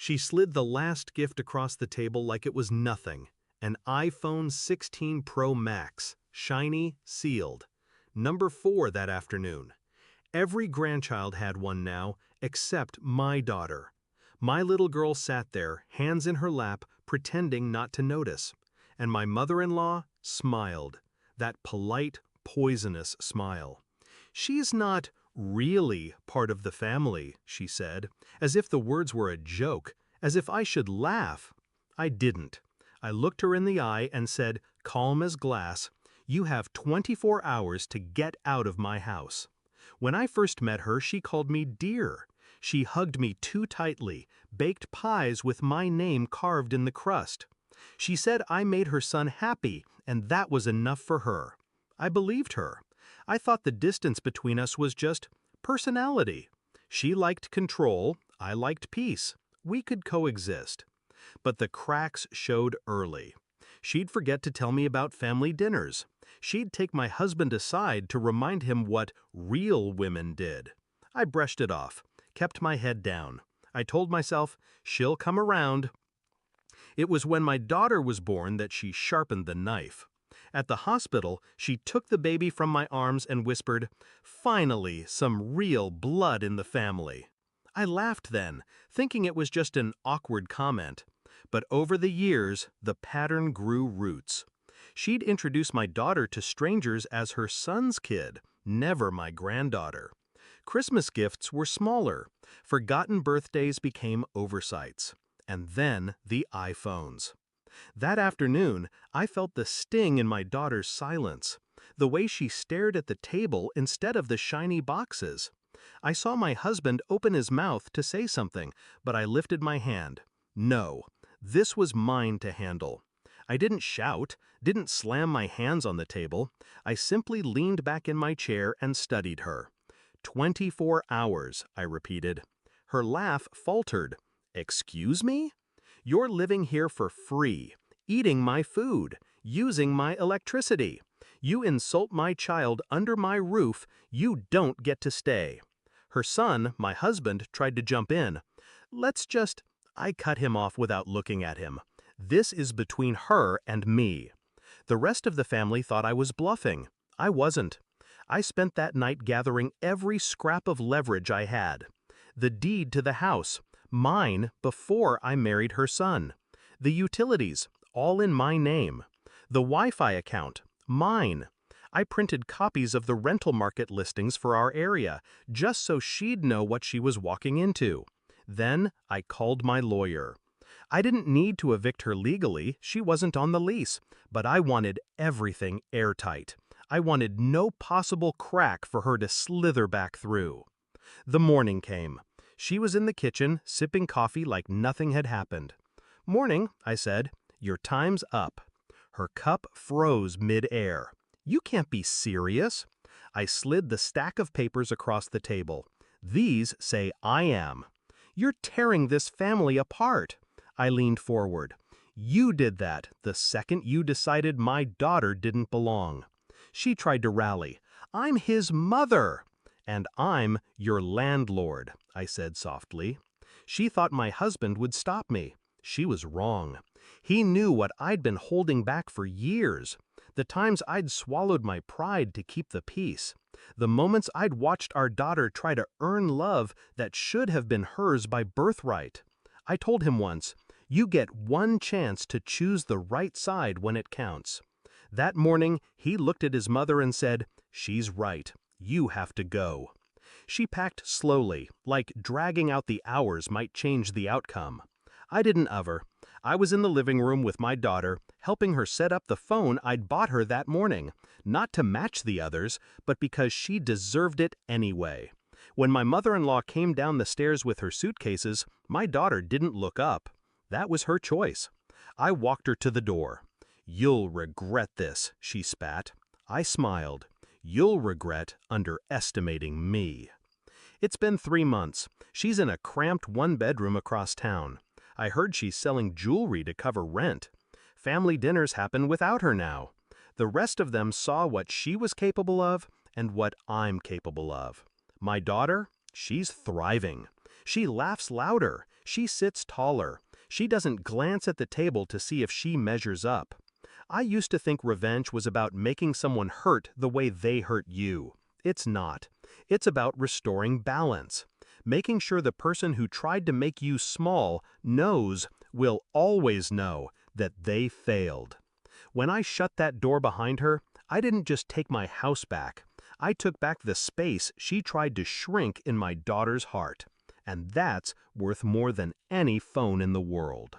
She slid the last gift across the table like it was nothing. An iPhone 16 Pro Max, shiny, sealed. Number 4 that afternoon. Every grandchild had one now, except my daughter. My little girl sat there, hands in her lap, pretending not to notice. And my mother-in-law smiled. That polite, poisonous smile. "She's not really part of the family," she said, as if the words were a joke, as if I should laugh. I didn't. I looked her in the eye and said, calm as glass, "You have 24 hours to get out of my house." When I first met her, she called me dear. She hugged me too tightly, baked pies with my name carved in the crust. She said I made her son happy, and that was enough for her. I believed her. I thought the distance between us was just personality. She liked control, I liked peace. We could coexist. But the cracks showed early. She'd forget to tell me about family dinners. She'd take my husband aside to remind him what real women did. I brushed it off, kept my head down. I told myself, she'll come around. It was when my daughter was born that she sharpened the knife. At the hospital, she took the baby from my arms and whispered, "Finally, some real blood in the family." I laughed then, thinking it was just an awkward comment. But over the years, the pattern grew roots. She'd introduce my daughter to strangers as her son's kid, never my granddaughter. Christmas gifts were smaller. Forgotten birthdays became oversights. And then the iPhones. That afternoon, I felt the sting in my daughter's silence, the way she stared at the table instead of the shiny boxes. I saw my husband open his mouth to say something, but I lifted my hand. No, this was mine to handle. I didn't shout, didn't slam my hands on the table. I simply leaned back in my chair and studied her. 24 hours, I repeated. Her laugh faltered. "Excuse me? You're living here for free, eating my food, using my electricity. You insult my child under my roof, you don't get to stay." Her son, my husband, tried to jump in. I cut him off without looking at him. This is between her and me. The rest of the family thought I was bluffing. I wasn't. I spent that night gathering every scrap of leverage I had. The deed to the house, mine before I married her son. The utilities, all in my name. The Wi-Fi account, mine. I printed copies of the rental market listings for our area, just so she'd know what she was walking into. Then I called my lawyer. I didn't need to evict her legally, she wasn't on the lease, but I wanted everything airtight. I wanted no possible crack for her to slither back through. The morning came. She was in the kitchen, sipping coffee like nothing had happened. "Morning," I said. "Your time's up." Her cup froze mid-air. "You can't be serious." I slid the stack of papers across the table. "These say I am." "You're tearing this family apart." I leaned forward. "You did that the second you decided my daughter didn't belong." She tried to rally. "I'm his mother." "And I'm your landlord," I said softly. She thought my husband would stop me. She was wrong. He knew what I'd been holding back for years. The times I'd swallowed my pride to keep the peace. The moments I'd watched our daughter try to earn love that should have been hers by birthright. I told him once, "You get one chance to choose the right side when it counts." That morning, he looked at his mother and said, "She's right. You have to go." She packed slowly, like dragging out the hours might change the outcome. I didn't hover. I was in the living room with my daughter, helping her set up the phone I'd bought her that morning, not to match the others, but because she deserved it anyway. When my mother-in-law came down the stairs with her suitcases, my daughter didn't look up. That was her choice. I walked her to the door. "You'll regret this," she spat. I smiled. "You'll regret underestimating me." It's been 3 months. She's in a cramped one-bedroom across town. I heard she's selling jewelry to cover rent. Family dinners happen without her now. The rest of them saw what she was capable of and what I'm capable of. My daughter, she's thriving. She laughs louder. She sits taller. She doesn't glance at the table to see if she measures up. I used to think revenge was about making someone hurt the way they hurt you. It's not. It's about restoring balance. Making sure the person who tried to make you small will always know, that they failed. When I shut that door behind her, I didn't just take my house back. I took back the space she tried to shrink in my daughter's heart. And that's worth more than any phone in the world.